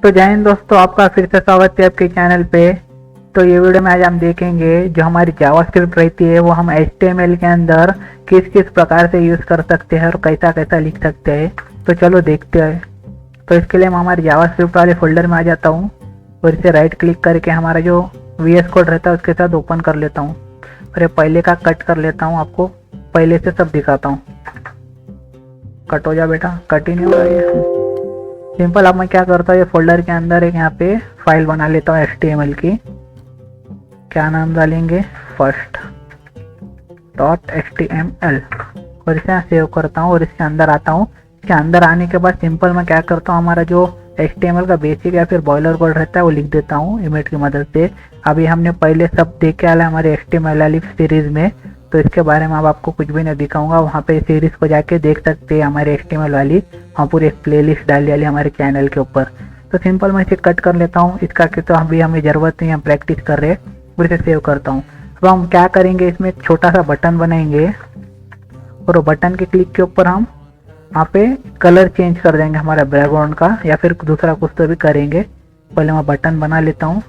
तो जय हिंद दोस्तों, आपका फिर से स्वागत है आपके चैनल पे। तो ये वीडियो में आज हम देखेंगे जो हमारी जावास्क्रिप्ट रहती है वो हम HTML के अंदर किस किस प्रकार से यूज़ कर सकते हैं और कैसा कैसा लिख सकते हैं। तो चलो देखते हैं। तो इसके लिए मैं हमारे जावास्क्रिप्ट वाले फोल्डर में आ जाता हूँ और इसे राइट क्लिक करके हमारा जो VS कोड रहता है उसके साथ ओपन कर लेता हूँ और ये पहले का कट कर लेता हूँ। आपको पहले से सब दिखाता हूँ। कट हो जा बेटा, कट ही नहीं हो रहा है। सिंपल अब मैं क्या करता हूँ, ये फोल्डर के अंदर एक यहाँ पे फाइल बना लेता हूँ HTML की। क्या नाम डालेंगे, फर्स्ट .html, और इसे सेव करता हूँ और इसके अंदर आता हूँ। इसके अंदर आने के बाद सिंपल मैं क्या करता हूँ, हमारा जो HTML का बेसिक या फिर बॉयलर कोड रहता है वो लिख देता हूँ इमेज की मदद से। अभी हमने पहले सब देख के आया हमारे HTML वाली सीरीज में, तो इसके बारे में अब आपको कुछ भी नहीं दिखाऊंगा। वहाँ पे सीरीज को जाके देख सकते हैं हमारे HTML वाली, वहाँ पूरी एक प्लेलिस्ट डाल डाली हमारे चैनल के ऊपर। तो सिंपल मैं इसे कट कर लेता हूँ। इसका कि तो अभी हमें ज़रूरत नहीं, हम प्रैक्टिस कर रहे हैं। और इसे सेव करता हूँ। अब हम क्या करेंगे, इसमें एक छोटा सा बटन बनाएंगे और वो बटन के क्लिक के ऊपर हम वहाँ पे कलर चेंज कर देंगे हमारा बैकग्राउंड का, या फिर दूसरा कुछ तो भी करेंगे। पहले मैं बटन बना लेता हूँ।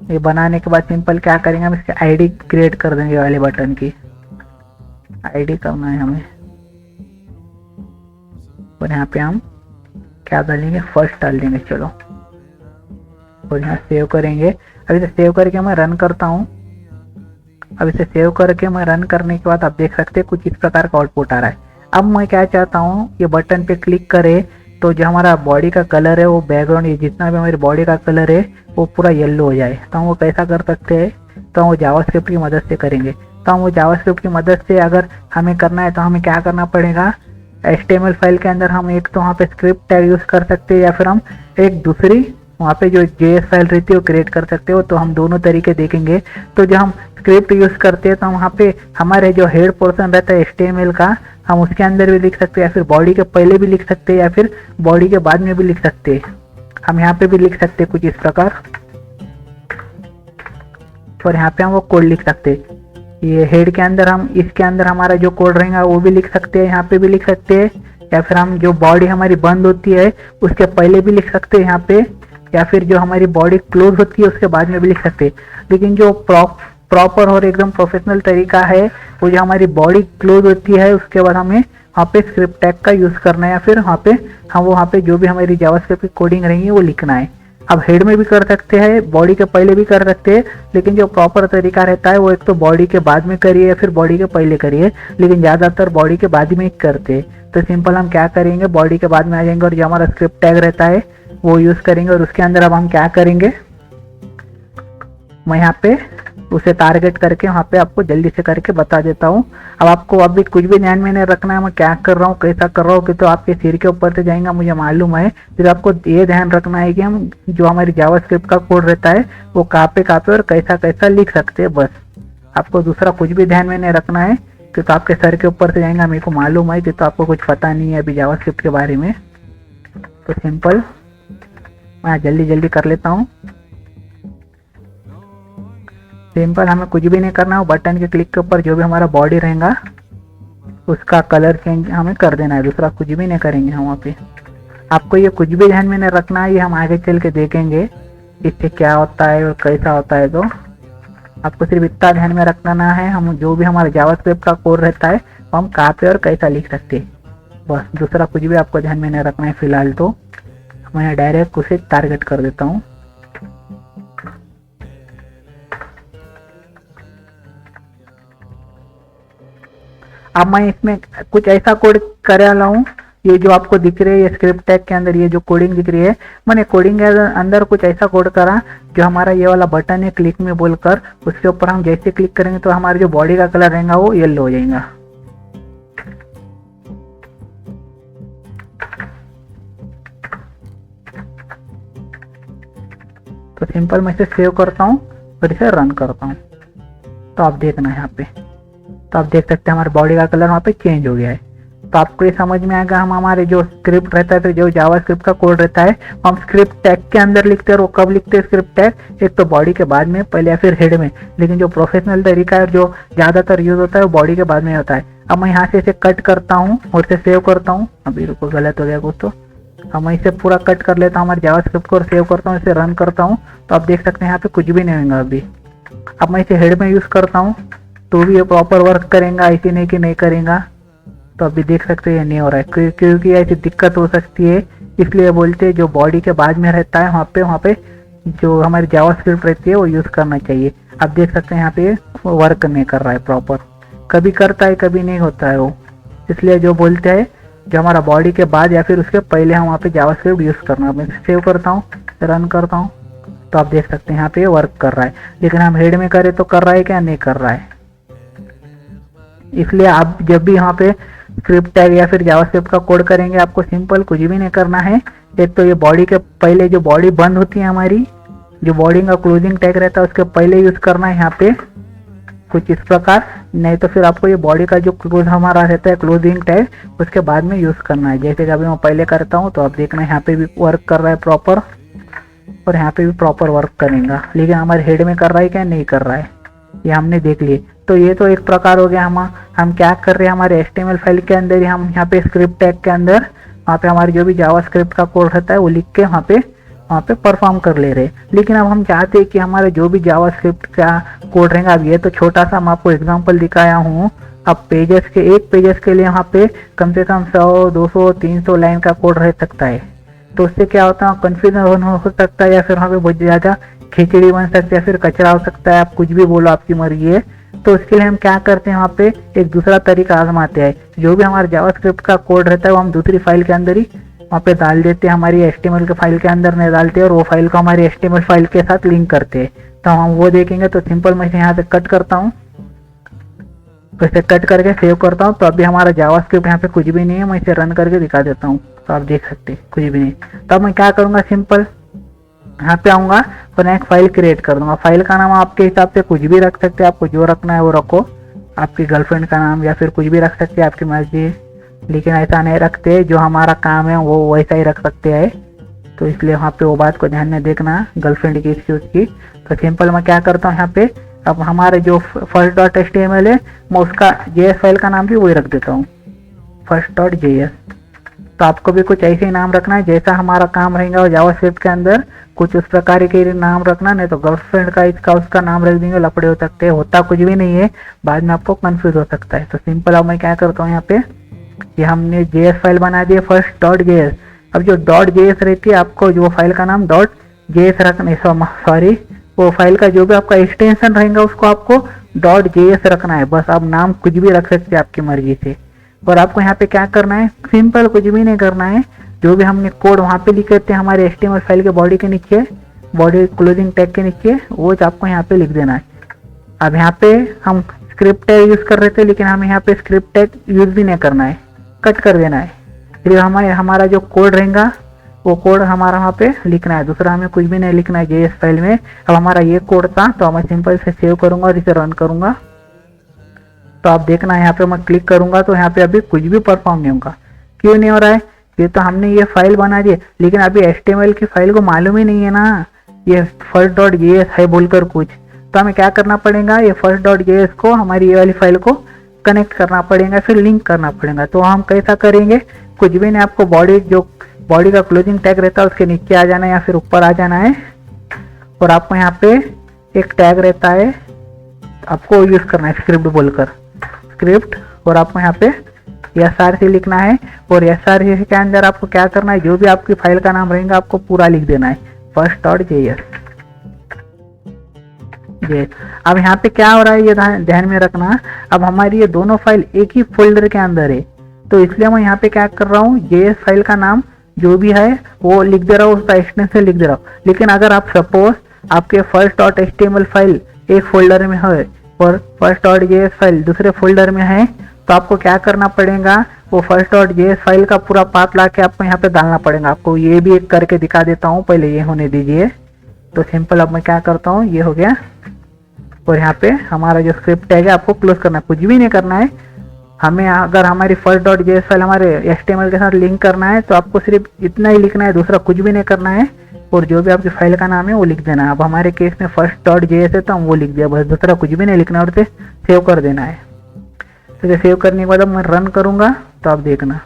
ये बनाने के बाद सिंपल क्या करेंगे, हम इसकी आईडी क्रिएट कर देंगे। वाले बटन की आईडी करना है हमें, और यहाँ पे हम क्या डालेंगे, फर्स्ट डाल देंगे। चलो, और यहाँ सेव करेंगे। अब इसे सेव करके मैं रन करता हूँ। अब इसे सेव करके मैं रन करने के बाद आप देख सकते हैं कुछ इस प्रकार का आउटपुट आ रहा है। अब मैं क्या चाहता हूँ, ये बटन पे क्लिक करे तो जो हमारा बॉडी का कलर है वो बैकग्राउंड, ये जितना भी हमारी बॉडी का कलर है वो पूरा येलो हो जाए। तो हम वो कैसा कर सकते हैं, तो हम वो जावास्क्रिप्ट की मदद से करेंगे। तो हम वो जावास्क्रिप्ट की मदद से अगर हमें करना है तो हमें क्या करना पड़ेगा, HTML फाइल के अंदर हम एक तो वहाँ पे स्क्रिप्ट टैग यूज़ कर सकते हैं, या फिर हम एक दूसरी वहाँ पे जो JS फाइल रहती है वो क्रिएट कर सकते हो। तो हम दोनों तरीके देखेंगे। तो जो हम स्क्रिप्ट यूज़ करते हैं तो हम वहाँ पे हमारे जो हेड पोर्शन रहता है HTML का, हम उसके अंदर भी लिख सकते हैं, या फिर बॉडी के पहले भी लिख सकते हैं, या फिर बॉडी के बाद में भी लिख सकते हैं। हम यहाँ पे भी लिख सकते हैं कुछ इस प्रकार, और यहाँ पे हम वो कोड लिख सकते हैं। ये हेड के अंदर हम इसके अंदर हमारा जो कोड रहेगा वो भी लिख सकते हैं, यहाँ पे भी लिख सकते हैं, या फिर हम जो बॉडी हमारी बंद होती है उसके पहले भी लिख सकते हैं यहाँ पे, या फिर जो हमारी बॉडी क्लोज होती है उसके बाद में भी लिख सकते हैं। लेकिन जो प्रॉपर और एकदम प्रोफेशनल तरीका है वो जो हमारी बॉडी क्लोज होती है उसके बाद हमें वहाँ पे स्क्रिप्ट टैग का यूज़ करना है, या फिर वहाँ पे जो भी हमारी जावास्क्रिप्ट की कोडिंग रहेंगी वो लिखना है। अब हेड में भी कर सकते हैं, बॉडी के पहले भी कर सकते हैं, लेकिन जो प्रॉपर तरीका रहता है वो एक तो बॉडी के बाद में करिए या फिर बॉडी के पहले करिए, लेकिन ज़्यादातर बॉडी के बाद में ही करते हैं। तो सिंपल हम क्या करेंगे, बॉडी के बाद में आ जाएंगे और जो हमारा स्क्रिप्ट टैग रहता है वो यूज़ करेंगे। और उसके अंदर अब हम क्या करेंगे, मैं यहाँ पे उसे टारगेट करके वहाँ पे आपको जल्दी से करके बता देता हूँ। अब आपको अभी कुछ भी ध्यान में नहीं रखना है मैं क्या कर रहा हूँ, कैसा कर रहा हूँ, कि तो आपके सिर के ऊपर से जाएगा, मुझे मालूम है। फिर आपको ये ध्यान रखना है कि हम जो हमारी जावास्क्रिप्ट का कोड रहता है वो कहाँ पे और कैसा कैसा लिख सकते हैं। बस आपको दूसरा कुछ भी ध्यान में नहीं रखना है, कि तो आपके सर के ऊपर से जाएगा। मेरे को मालूम है कि तो आपको कुछ पता नहीं है अभी जावास्क्रिप्ट के बारे में। तो सिंपल मैं जल्दी कर लेता हूँ। सिंपल हमें कुछ भी नहीं करना है, बटन के क्लिक के ऊपर जो भी हमारा बॉडी रहेगा उसका कलर चेंज हमें कर देना है, दूसरा कुछ भी नहीं करेंगे हम वहाँ पे। आपको ये कुछ भी ध्यान में नहीं रखना है, ये हम आगे चल के देखेंगे इससे क्या होता है और कैसा होता है। तो आपको सिर्फ इतना ध्यान में रखना है, हम जो भी हमारा जावास्क्रिप्ट का कोड रहता है वो हम कहाँ पे और कैसा लिख सकते हैं। बस दूसरा कुछ भी आपको ध्यान में नहीं रखना है फिलहाल। तो मैं डायरेक्ट उसे टारगेट कर देता हूँ। अब मैं इसमें कुछ ऐसा कोड कर रहा हूँ, ये जो आपको दिख रही है ये स्क्रिप्ट टैग के अंदर ये जो कोडिंग दिख रही है, मैंने कोडिंग के अंदर कुछ ऐसा कोड करा जो हमारा ये वाला बटन है क्लिक में बोलकर, उसके ऊपर हम जैसे क्लिक करेंगे तो हमारे जो बॉडी का कलर रहेगा वो येलो हो जाएगा। तो सिंपल मैं इसे सेव करता हूँ और इसे रन करता हूँ। तो आप देखना यहाँ पे, तो आप देख सकते हैं हमारे बॉडी का कलर वहाँ पे चेंज हो गया है। तो आपको ये समझ में आएगा, हम हमारे जो स्क्रिप्ट रहता है, फिर जो जावास्क्रिप्ट का कोड रहता है हम स्क्रिप्ट टैग के अंदर लिखते हैं। और वो कब लिखते हैं स्क्रिप्ट टैग, एक तो बॉडी के बाद में पहले, या फिर हेड में। लेकिन जो प्रोफेशनल तरीका है जो ज़्यादातर यूज होता है वो बॉडी के बाद में होता है। अब मैं यहाँ से इसे कट करता हूँ और इसे सेव करता हूँ। अभी रुको, गलत हो गया कुछ। तो अब मैं इसे पूरा कट कर लेता हूँ हमारे जावास्क्रिप्ट को और सेव करता हूँ, इसे रन करता हूँ तो आप देख सकते हैं यहाँ पे कुछ भी नहीं होगा अभी। अब मैं इसे हेड में यूज़ करता हूँ तो भी ये प्रॉपर वर्क करेगा, ऐसी नहीं कि नहीं करेगा। तो अभी देख सकते हैं ये नहीं हो रहा है क्योंकि ऐसी दिक्कत हो सकती है, इसलिए बोलते हैं जो बॉडी के बाद में रहता है वहाँ पे जो हमारी जावास्क्रिप्ट रहती है वो यूज़ करना चाहिए। आप देख सकते हैं यहाँ पे वर्क नहीं कर रहा है प्रॉपर, कभी करता है कभी नहीं होता है वो, इसलिए जो बोलते हैं जो हमारा बॉडी के बाद या फिर उसके पहले हम वहाँ पे जावास्क्रिप्ट यूज़ करना। मैं सेव करता हूँ, रन करता हूँ तो आप देख सकते हैं यहाँ पे वर्क कर रहा है, लेकिन हम हेड में करें तो कर रहा है क्या, नहीं कर रहा है। इसलिए आप जब भी यहाँ पे स्क्रिप्ट टैग या फिर जावास्क्रिप्ट का कोड करेंगे आपको सिंपल कुछ भी नहीं करना है। एक तो ये बॉडी के पहले जो बॉडी बंद होती है हमारी, जो बॉडी का क्लोजिंग टैग रहता है उसके पहले यूज़ करना है यहाँ पे कुछ इस प्रकार, नहीं तो फिर आपको ये बॉडी का जो क्लोज हमारा रहता है क्लोजिंग टैग उसके बाद में यूज़ करना है। जैसे कि अभी मैं पहले करता हूँ तो आप देखना यहाँ पे भी वर्क कर रहा है प्रॉपर और यहाँ पे भी प्रॉपर वर्क करेगा, लेकिन हमारे हेड में कर रहा है क्या, नहीं कर रहा है, ये हमने देख लिए। तो ये तो एक प्रकार हो गया हम क्या कर रहे हैं हमारे HTML फाइल के अंदर ही हम यहाँ पे स्क्रिप्ट टैग के अंदर वहाँ पे हमारी जो भी जावास्क्रिप्ट का कोड रहता है वो लिख के वहाँ पे परफॉर्म कर ले रहे। लेकिन अब हम चाहते हैं कि हमारे जो भी जावास्क्रिप्ट का कोड रहेगा, अब ये तो छोटा सा मैं आपको एग्जांपल दिखाया हूँ, अब पेजेस के एक पेजेस के लिए वहाँ पे कम से कम 100 200 300 लाइन का कोड रह सकता है। तो उससे क्या होता है कन्फ्यूजन हो सकता है या फिर वहाँ पे बहुत ज़्यादा खिचड़ी बन सकती है, फिर कचरा हो सकता है, आप कुछ भी बोलो आपकी मर्जी है। तो उसके लिए हम क्या करते हैं वहाँ पे एक दूसरा तरीका आजमाते हैं, जो भी हमारे जावास्क्रिप्ट का कोड रहता है वो हम दूसरी फाइल के अंदर ही वहाँ पे डाल देते हैं, हमारी HTML के फाइल के अंदर नहीं डालते और वो फाइल को हमारी HTML फाइल के साथ लिंक करते हैं। तो हम वो देखेंगे। तो सिंपल मैं इसे यहाँ से कट करता हूँ, तो इसे कट करके सेव करता हूँ। तो अभी हमारा जावास्क्रिप्ट यहाँ पे कुछ भी नहीं है, मैं इसे रन करके दिखा देता हूँ तो आप देख सकते हैं कुछ भी नहीं। तो अब मैं क्या करूँगा, सिंपल यहाँ पे आऊँगा और मैं एक फाइल क्रिएट कर दूंगा। फाइल का नाम आपके हिसाब से कुछ भी रख सकते हैं, आपको जो रखना है वो रखो, आपकी गर्लफ्रेंड का नाम या फिर कुछ भी रख सकते हैं, आपकी मर्जी, लेकिन ऐसा नहीं रखते, जो हमारा काम है वो वैसा ही रख सकते हैं। तो इसलिए वहाँ पे वो बात को ध्यान में देखना गर्लफ्रेंड की इसकी उसकी। तो सिंपल मैं क्या करता हूँ यहाँ पे, अब हमारे जो first.html है मैं उसका JS फाइल का नाम भी वही रख देता हूँ, first.js। तो आपको भी कुछ ऐसे ही नाम रखना है जैसा हमारा काम रहेगा और जावास्क्रिप्ट के अंदर कुछ उस प्रकार के नाम रखना, नहीं तो गर्लफ्रेंड का इसका उसका नाम रख देंगे, लपड़े हो सकते हैं, होता कुछ भी नहीं है, बाद में आपको कंफ्यूज हो सकता है। तो सिंपल अब मैं क्या करता हूँ यहाँ पे, ये हमने JS फाइल बना दी first.js। अब जो .js रहती है आपको जो फाइल का नाम .js रखना, सॉरी वो फाइल का जो भी आपका एक्सटेंशन रहेगा उसको आपको .js रखना है। बस आप नाम कुछ भी रख सकते हैं आपकी मर्जी से। और आपको यहाँ पे क्या करना है, सिंपल कुछ भी नहीं करना है, जो भी हमने कोड वहाँ पे लिखे थे हमारे HTML फाइल के बॉडी के नीचे, बॉडी क्लोजिंग टैग के नीचे, वो आपको यहाँ पे लिख देना है। अब यहाँ पे हम स्क्रिप्ट टैग यूज़ कर रहे थे, लेकिन हमें यहाँ पे स्क्रिप्ट टैग यूज़ भी नहीं करना है, कट कर देना है। फिर हमारा जो कोड रहेगा वो कोड हमारा वहाँ पे लिखना है, दूसरा हमें कुछ भी नहीं लिखना है JS फाइल में। अब हमारा ये कोड था तो मैं सिंपल से सेव करूँगा और इसे रन करूँगा। तो आप देखना यहाँ पे मैं क्लिक करूँगा तो यहाँ पे अभी कुछ भी परफॉर्म नहीं होगा। क्यों नहीं हो रहा है, ये तो हमने ये फाइल बना दी, लेकिन अभी HTML की फाइल को मालूम ही नहीं है ना ये first.js है बोलकर कुछ। तो हमें क्या करना पड़ेगा, ये first.js को हमारी ये वाली फाइल को कनेक्ट करना पड़ेगा, फिर लिंक करना पड़ेगा। तो हम कैसा करेंगे, कुछ भी नहीं, आपको बॉडी का क्लोजिंग टैग रहता है उसके नीचे आ जाना है या फिर ऊपर आ जाना है, और आपको यहाँ पे एक टैग रहता है आपको यूज़ करना है स्क्रिप्ट बोलकर, स्क्रिप्ट, और आपको यहाँ पे SRC लिखना है। और SRC के अंदर आपको क्या करना है, जो भी आपकी फाइल का नाम रहेगा आपको पूरा लिख देना है first.js। अब यहाँ पे क्या हो रहा है ये ध्यान में रखना, अब हमारी ये दोनों फाइल एक ही फोल्डर के अंदर है, तो इसलिए मैं यहाँ पे क्या कर रहा हूँ, JS फाइल का नाम जो भी है वो लिख दे रहा हूँ, उसका एक्सटेंशन लिख दे रहा हूँ। लेकिन अगर आप सपोज आपके first.html फाइल एक फोल्डर में है और first.js फाइल दूसरे फोल्डर में है, तो आपको क्या करना पड़ेगा, वो first.js फाइल का पूरा पाथ ला के आपको यहाँ पे डालना पड़ेगा। आपको ये भी एक करके दिखा देता हूँ, पहले ये होने दीजिए। तो सिंपल अब मैं क्या करता हूँ, ये हो गया, और यहाँ पे हमारा जो स्क्रिप्ट टैग है आपको क्लोज करना है, कुछ भी नहीं करना है हमें। अगर हमारी first.js फाइल हमारे HTML के साथ लिंक करना है तो आपको सिर्फ इतना ही लिखना है, दूसरा कुछ भी नहीं करना है, और जो भी आपकी फाइल का नाम है वो लिख देना है। अब हमारे केस में first.js है तो हम वो लिख दिया, बस दूसरा कुछ भी नहीं लिखना, और उसे सेव कर देना है। तो सेव करने के बाद अब मैं रन करूँगा तो आप देखना,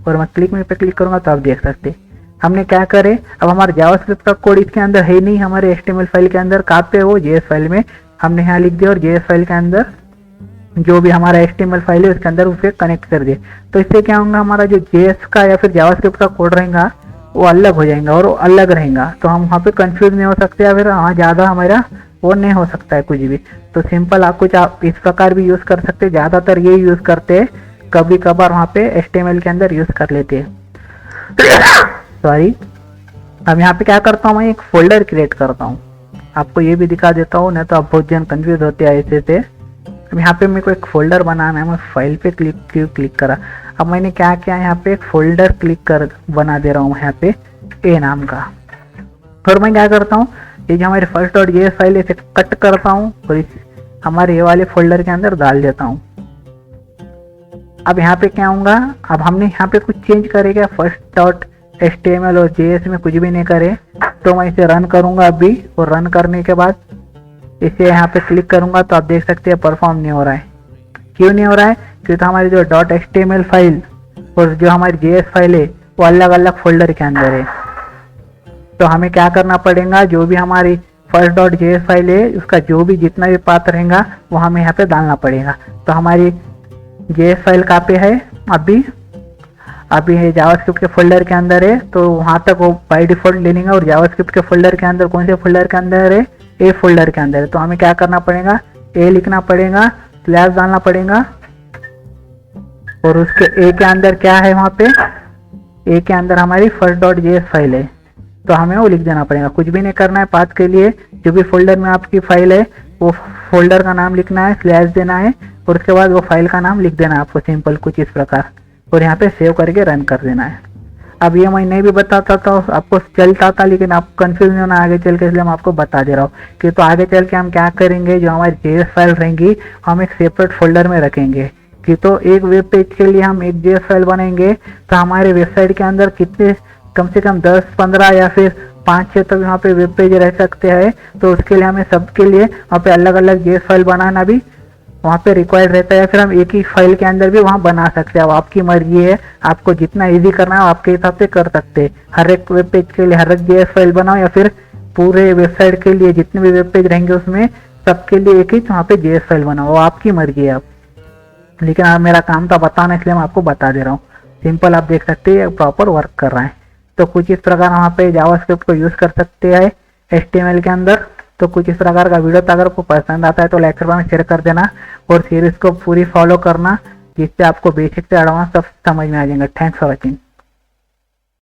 और मैं क्लिक में पे क्लिक करूँगा तो आप देख सकते हमने क्या करे, अब हमारे जावास्क्रिप्ट का कोड इसके अंदर है नहीं, हमारे HTML फाइल के अंदर कहाँ पे हो, JS फाइल में हमने यहाँ लिख दिया और JS फाइल के अंदर जो भी हमारा HTML फाइल है उसके अंदर उसे कनेक्ट कर दिए। तो इससे क्या होगा, हमारा जो JS का या फिर जावास्क्रिप्ट का कोड रहेगा वो अलग हो जाएगा और अलग रहेगा, तो हम वहाँ पे कंफ्यूज नहीं हो सकते या फिर वहाँ ज़्यादा हमारा वो नहीं हो सकता है कुछ भी। तो सिंपल आप कुछ आप इस प्रकार भी यूज़ कर सकते हैं, ज़्यादातर ये यूज़ करते हैं, कभी कभार वहाँ पे HTML के अंदर यूज़ कर लेते हैं। सॉरी। अब यहाँ पे क्या करता हूँ, मैं एक फोल्डर क्रिएट करता हूँ, आपको ये भी दिखा देता हूँ, नहीं तो आप बहुत जन कंफ्यूज होते हैं ऐसे से। अब यहाँ पे मेरे को एक फोल्डर बनाना है, मैं फाइल पे क्लिक करा। अब मैंने क्या किया, यहाँ पे एक फोल्डर बना दे रहा हूँ यहाँ पे ए नाम का। और मैं क्या करता हूँ, ये जो हमारे first.js फाइल इसे कट करता हूँ और इस हमारे ये वाले फोल्डर के अंदर डाल देता हूँ। अब यहाँ पे क्या होगा, अब हमने यहाँ पे कुछ चेंज करेगा, first.html और JS में कुछ भी नहीं करे। तो मैं इसे रन करूँगा अभी, और रन करने के बाद इसे यहाँ पे क्लिक करूँगा तो आप देख सकते हैं परफॉर्म नहीं हो रहा है। क्यों नहीं हो रहा है, क्योंकि हमारी जो .html फाइल और जो हमारी JS फाइल है वो अलग अलग फोल्डर के अंदर है। तो हमें क्या करना पड़ेगा, जो भी हमारी first.js फाइल है उसका जो भी जितना भी पाथ रहेगा वो हमें यहाँ पे डालना पड़ेगा। तो हमारी JS फाइल कहाँ पे है, अभी है जावास्क्रिप्ट के फोल्डर के अंदर है, तो वहाँ तक वो बाय डिफॉल्ट ले लेंगे। और जावास्क्रिप्ट के फोल्डर के अंदर कौन से फोल्डर के अंदर है, ए फोल्डर के अंदर है। तो हमें क्या करना पड़ेगा, ए लिखना पड़ेगा, स्लैश डालना पड़ेगा, और उसके ए के अंदर क्या है, वहाँ पे ए के अंदर हमारी first.js फाइल है, तो हमें वो लिख देना पड़ेगा। कुछ भी नहीं करना है, पाथ के लिए जो भी फोल्डर में आपकी फाइल है वो फोल्डर का नाम लिखना है, स्लैश देना है, और उसके बाद वो फाइल का नाम लिख देना है आपको, सिंपल कुछ इस प्रकार, और यहाँ पे सेव करके रन कर देना है। अब ये मैं नहीं भी बताता था आपको चलता था, लेकिन आप कंफ्यूज नहीं होना आगे चल के, इसलिए मैं आपको बता दे रहा हूँ कि तो आगे चल के हम क्या करेंगे, जो हमारी JS फाइल रहेंगी हम एक सेपरेट फोल्डर में रखेंगे। कि तो एक वेब पेज के लिए हम एक JS फाइल बनाएंगे तो हमारे वेबसाइट के अंदर कितने, कम से कम 10-15 या फिर 5-6 तक वहाँ पे वेब पेज रह सकते हैं। तो उसके लिए हमें सबके लिए वहाँ पे अलग अलग JS फाइल बनाना भी वहाँ पे रिक्वायर्ड रहता है, या फिर हम एक ही फाइल के अंदर भी वहाँ बना सकते हैं। अब आपकी मर्जी है, आपको जितना इजी करना है आपके हिसाब से कर सकते हैं। हर एक वेब पेज के लिए हर एक JS फाइल बनाओ, या फिर पूरे वेबसाइट के लिए जितने भी वेब पेज रहेंगे उसमें सबके लिए एक ही वहाँ पे JS फाइल बनाओ, वो आपकी मर्जी है। आप लेकिन आप मेरा काम था बताना, इसलिए मैं आपको बता दे रहा हूँ। सिंपल आप देख सकते हैं प्रॉपर वर्क कर रहा है। तो कुछ इस प्रकार वहाँ पे जावास्क्रिप्ट को यूज़ कर सकते हैं HTML के अंदर। तो कुछ इस प्रकार का वीडियो था, अगर आपको पसंद आता है तो लाइक करना, शेयर कर देना, और सीरीज को पूरी फॉलो करना, जिससे आपको बेसिक से एडवांस सब समझ में आ जाएंगे। Thanks for watching.